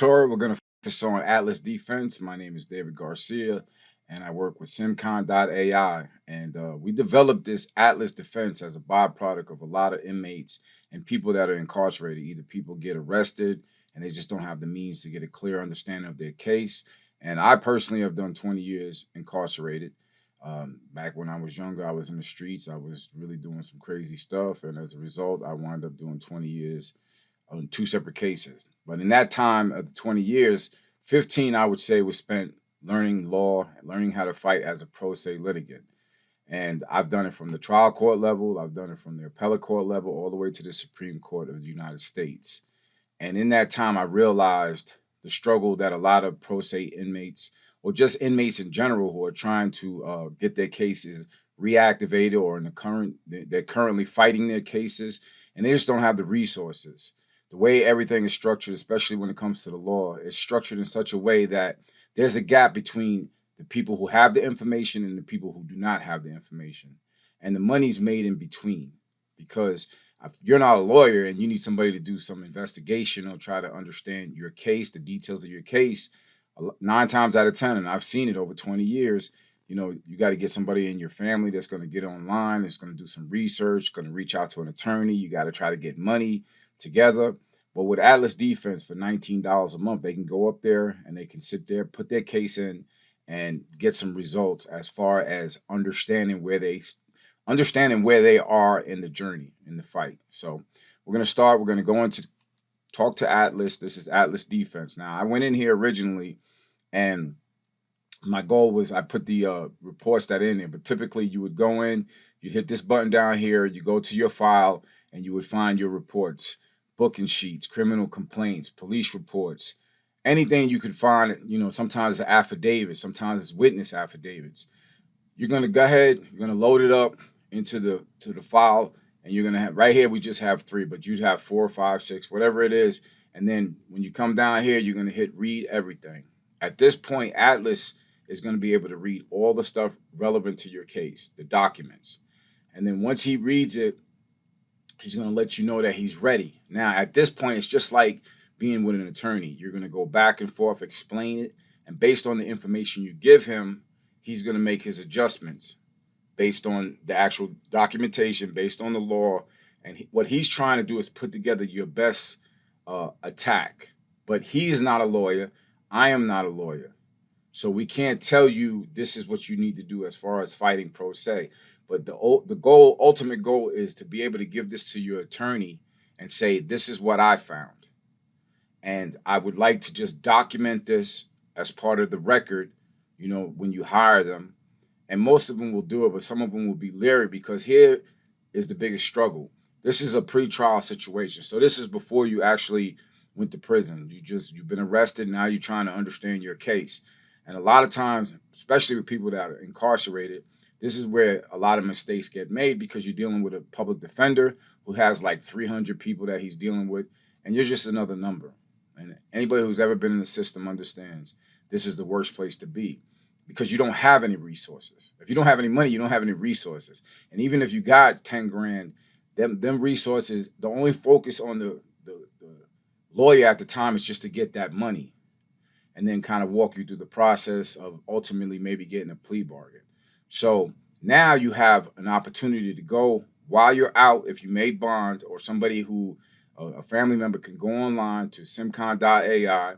Torah. We're going to focus on Atlas Defense. My name is David Garcia, and I work with Symkind.ai. And we developed this Atlas Defense as a byproduct of a lot of inmates and people that are incarcerated. Either people get arrested and they just don't have the means to get a clear understanding of their case. And I personally have done 20 years incarcerated. Back when I was younger, I was in the streets. I was really doing some crazy stuff. And as a result, I wound up doing 20 years on two separate cases. But in that time of the 20 years, 15, I would say, was spent learning law, learning how to fight as a pro se litigant. And I've done it from the trial court level, I've done it from the appellate court level, all the way to the Supreme Court of the United States. And in that time, I realized the struggle that a lot of pro se inmates, or just inmates in general, who are trying to get their cases reactivated, or in the current, they're currently fighting their cases, and they just don't have the resources. The way everything is structured, especially when it comes to the law, is structured in such a way that there's a gap between the people who have the information and the people who do not have the information. And the money's made in between, because if you're not a lawyer and you need somebody to do some investigation or try to understand your case, the details of your case, 9 times out of 10, and I've seen it over 20 years, you got to get somebody in your family that's going to get online, that's going to do some research, going to reach out to an attorney. You got to try to get money together. But with Atlas Defense, for $19 a month, they can go up there and they can sit there, put their case in, and get some results as far as understanding where they are in the journey, in the fight. So we're going to start. We're going to go into talk to Atlas. This is Atlas Defense. Now, I went in here originally, and my goal was, I put the reports that in there, but typically you would go in, you'd hit this button down here, you go to your file, and you would find your reports, booking sheets, criminal complaints, police reports, anything you could find. Sometimes it's affidavits, sometimes it's witness affidavits. You're going to go ahead, you're going to load it up into the file, and you're going to have, right here we just have 3, but you'd have 4, 5, 6, whatever it is. And then when you come down here, you're going to hit read everything. At this point, Atlas is going to be able to read all the stuff relevant to your case, the documents. And then once he reads it, he's going to let you know that he's ready. Now, at this point, it's just like being with an attorney. You're going to go back and forth, explain it, and based on the information you give him, he's going to make his adjustments based on the actual documentation, based on the law. And what he's trying to do is put together your best attack. But he is not a lawyer. I am not a lawyer. So we can't tell you this is what you need to do as far as fighting pro se. But the ultimate goal is to be able to give this to your attorney and say, this is what I found. And I would like to just document this as part of the record, when you hire them. And most of them will do it, but some of them will be leery, because here is the biggest struggle. This is a pre-trial situation. So this is before you actually went to prison. You've been arrested. Now you're trying to understand your case. And a lot of times, especially with people that are incarcerated, this is where a lot of mistakes get made, because you're dealing with a public defender who has like 300 people that he's dealing with, and you're just another number. And anybody who's ever been in the system understands this is the worst place to be, because you don't have any resources. If you don't have any money, you don't have any resources. And even if you got 10 grand, them resources, the only focus on the lawyer at the time is just to get that money, and then kind of walk you through the process of ultimately maybe getting a plea bargain. So now you have an opportunity to go while you're out. If you made bond, or somebody who, a family member, can go online to Symkind.ai,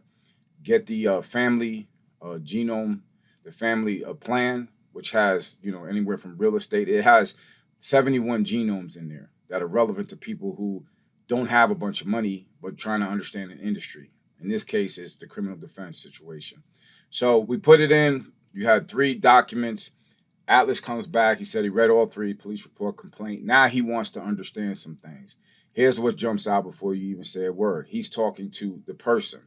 get the family genome, the family plan, which has, anywhere from real estate. It has 71 genomes in there that are relevant to people who don't have a bunch of money, but trying to understand an industry. In this case, it's the criminal defense situation. So we put it in. You had 3 documents. Atlas comes back. He said he read all 3, police report, complaint. Now he wants to understand some things. Here's what jumps out before you even say a word. He's talking to the person.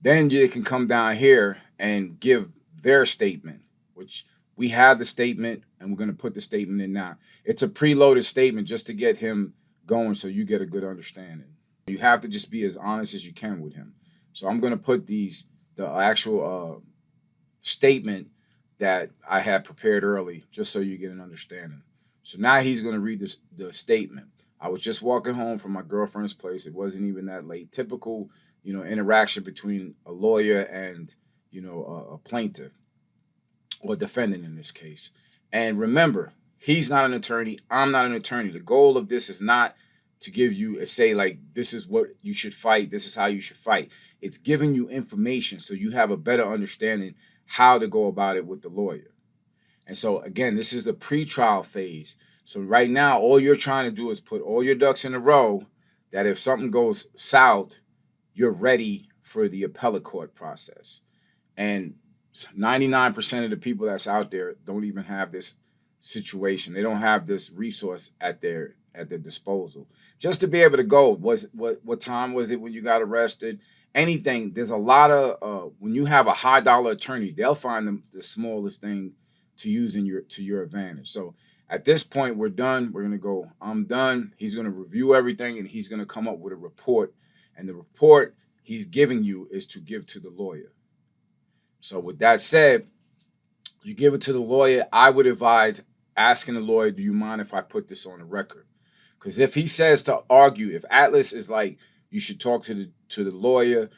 Then you can come down here and give their statement, which we have the statement, and we're going to put the statement in now. It's a preloaded statement just to get him going, so you get a good understanding. You have to just be as honest as you can with him. So I'm going to put the actual statement that I had prepared early, just so you get an understanding. So now he's going to read the statement. I was just walking home from my girlfriend's place. It wasn't even that late. Typical, interaction between a lawyer and, a plaintiff or defendant in this case. And remember, he's not an attorney. I'm not an attorney. The goal of this is not to give you say like, this is what you should fight. This is how you should fight. It's giving you information so you have a better understanding how to go about it with the lawyer. And so again, this is the pre-trial phase. So right now, all you're trying to do is put all your ducks in a row that if something goes south, you're ready for the appellate court process. And 99% of the people that's out there don't even have this situation. They don't have this resource at their disposal. Just to be able to go, what time was it when you got arrested? Anything. There's a lot of when you have a high dollar attorney, they'll find the smallest thing to use to your advantage. So at this point, we're done. We're gonna go. I'm done. He's gonna review everything and he's gonna come up with a report. And the report he's giving you is to give to the lawyer. So with that said, you give it to the lawyer. I would advise asking the lawyer, do you mind if I put this on the record? Because if he says to argue, if Atlas is like, you should talk to the lawyer,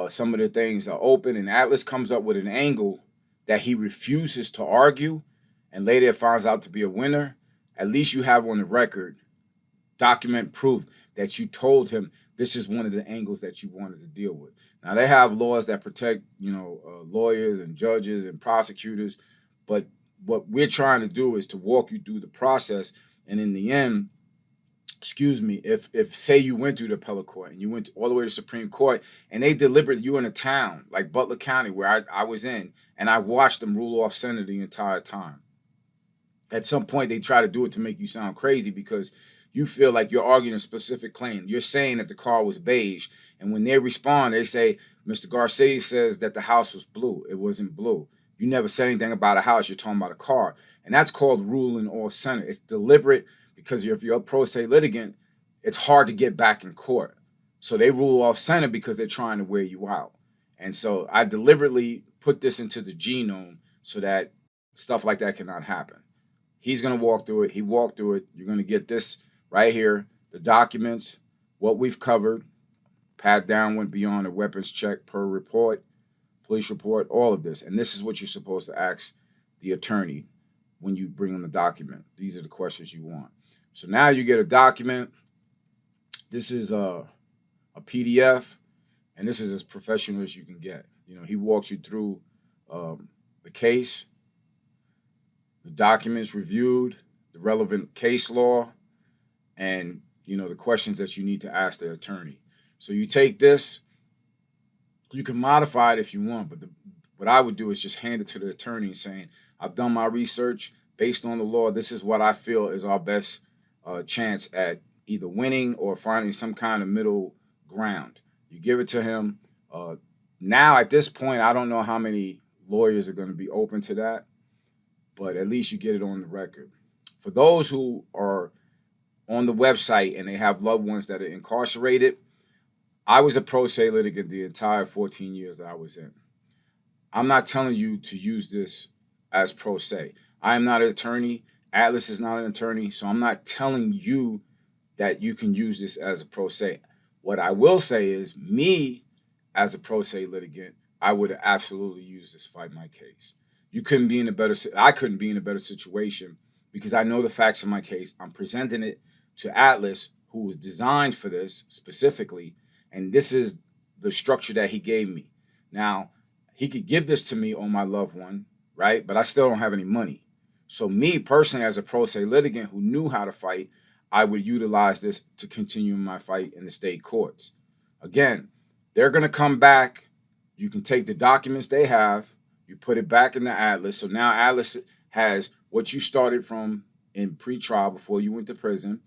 some of the things are open, and Atlas comes up with an angle that he refuses to argue, and later it finds out to be a winner, at least you have on the record document proof that you told him this is one of the angles that you wanted to deal with. Now, they have laws that protect, lawyers and judges and prosecutors, but what we're trying to do is to walk you through the process. And in the end, if say you went through the appellate court and you went all the way to the Supreme Court and they delivered you in a town like Butler County where I was in, and I watched them rule off center the entire time. At some point, they try to do it to make you sound crazy because you feel like you're arguing a specific claim. You're saying that the car was beige. And when they respond, they say, Mr. Garcia says that the house was blue. It wasn't blue. You never said anything about a house. You're talking about a car. And that's called ruling off center. It's deliberate because if you're a pro se litigant, it's hard to get back in court. So they rule off center because they're trying to wear you out. And so I deliberately put this into the genome so that stuff like that cannot happen. He's going to walk through it. He walked through it. You're going to get this right here, the documents, what we've covered. Pat down went beyond a weapons check per report, police report, all of this. And this is what you're supposed to ask the attorney when you bring them the document. These are the questions you want. So now you get a document. This is a PDF, and this is as professional as you can get. He walks you through the case, the documents reviewed, the relevant case law, and the questions that you need to ask the attorney. So you take this, you can modify it if you want, but what I would do is just hand it to the attorney and saying, I've done my research based on the law. This is what I feel is our best chance at either winning or finding some kind of middle ground. You give it to him. Now at this point, I don't know how many lawyers are going to be open to that, but at least you get it on the record. For those who are on the website and they have loved ones that are incarcerated, I was a pro se litigant the entire 14 years that I was in. I'm not telling you to use this as pro se. I am not an attorney. Atlas is not an attorney. So I'm not telling you that you can use this as a pro se. What I will say is me as a pro se litigant, I would absolutely use this to fight my case. I couldn't be in a better situation because I know the facts of my case. I'm presenting it to Atlas, who was designed for this specifically, and this is the structure that he gave me. Now, he could give this to me on my loved one, right? But I still don't have any money. So me personally, as a pro se litigant who knew how to fight, I would utilize this to continue my fight in the state courts. Again, they're going to come back. You can take the documents they have, you put it back in the Atlas. So now Atlas has what you started from in pre-trial before you went to prison,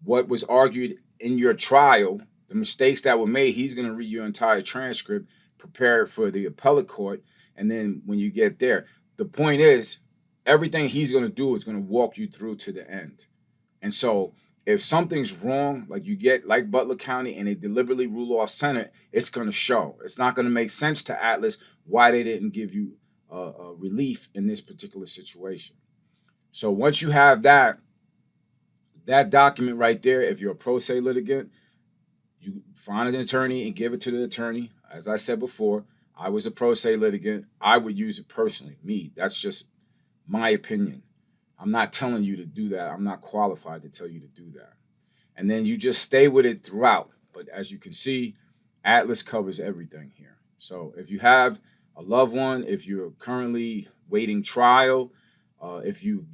what was argued in your trial, the mistakes that were made. He's going to read your entire transcript, prepare it for the appellate court. And then when you get there, the point is everything he's going to do is going to walk you through to the end. And so if something's wrong, like you get like Butler County and they deliberately rule off center, it's going to show. It's not going to make sense to Atlas why they didn't give you relief in this particular situation. So once you have that document right there, if you're a pro se litigant, You find an attorney and give it to the attorney. As I said before, I was a pro se litigant. I would use it personally. Me, that's just my opinion. I'm not telling you to do that. I'm not qualified to tell you to do that. And then you just stay with it throughout. But as you can see, Atlas covers everything here. So if you have a loved one, if you're currently waiting trial, if you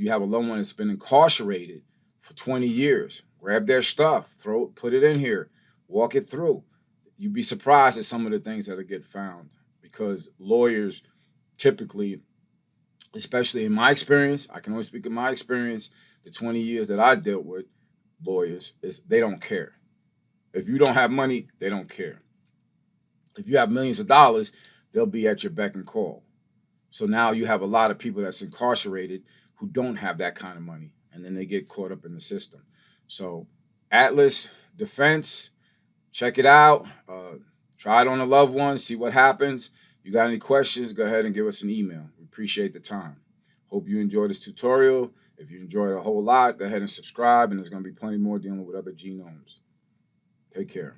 have a loved one that's been incarcerated for 20 years, grab their stuff, put it in here, walk it through. You'd be surprised at some of the things that'll get found, because lawyers typically, especially in my experience, I can only speak in my experience, the 20 years that I dealt with lawyers, is they don't care. If you don't have money, they don't care. If you have millions of dollars, they'll be at your beck and call. So now you have a lot of people that's incarcerated who don't have that kind of money, and then they get caught up in the system. So Atlas Defense, check it out. Try it on a loved one, see what happens. You got any questions, go ahead and give us an email. We appreciate the time. Hope you enjoyed this tutorial. If you enjoyed it a whole lot, go ahead and subscribe, and there's going to be plenty more dealing with other genomes. Take care.